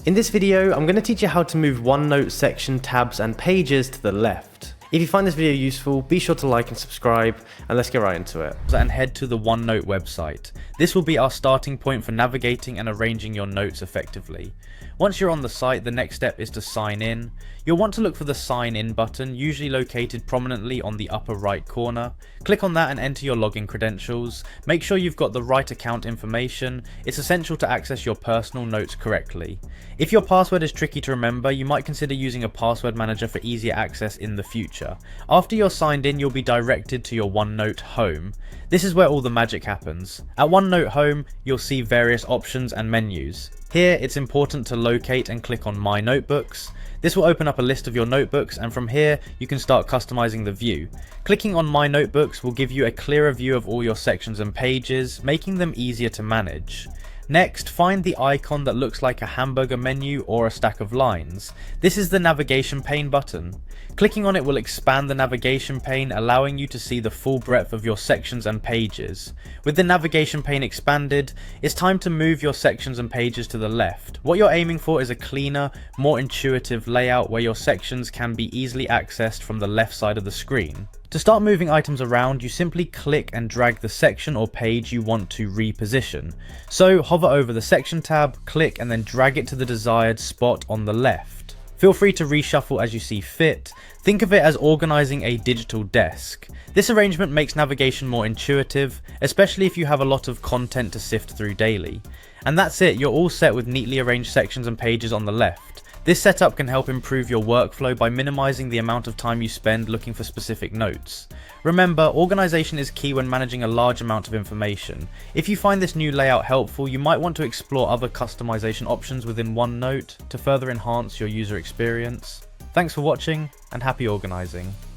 In this video, I'm going to teach you how to move OneNote section tabs and pages to the left. If you find this video useful, be sure to like and subscribe, and let's get right into it. And head to the OneNote website. This will be our starting point for navigating and arranging your notes effectively. Once you're on the site, the next step is to sign in. You'll want to look for the sign in button, usually located prominently on the upper right corner. Click on that and enter your login credentials. Make sure you've got the right account information. It's essential to access your personal notes correctly. If your password is tricky to remember, you might consider using a password manager for easier access in the future. After you're signed in, you'll be directed to your OneNote home. This is where all the magic happens. At OneNote home, you'll see various options and menus. Here, it's important to locate and click on My Notebooks. This will open up a list of your notebooks, and from here, you can start customizing the view. Clicking on My Notebooks will give you a clearer view of all your sections and pages, making them easier to manage. Next, find the icon that looks like a hamburger menu or a stack of lines. This is the navigation pane button. Clicking on it will expand the navigation pane, allowing you to see the full breadth of your sections and pages. With the navigation pane expanded, it's time to move your sections and pages to the left. What you're aiming for is a cleaner, more intuitive layout where your sections can be easily accessed from the left side of the screen. To start moving items around, you simply click and drag the section or page you want to reposition. So hover over the section tab, click and then drag it to the desired spot on the left. Feel free to reshuffle as you see fit. Think of it as organizing a digital desk. This arrangement makes navigation more intuitive, especially if you have a lot of content to sift through daily. And that's it, you're all set with neatly arranged sections and pages on the left. This setup can help improve your workflow by minimizing the amount of time you spend looking for specific notes. Remember, organization is key when managing a large amount of information. If you find this new layout helpful, you might want to explore other customization options within OneNote to further enhance your user experience. Thanks for watching, and happy organizing.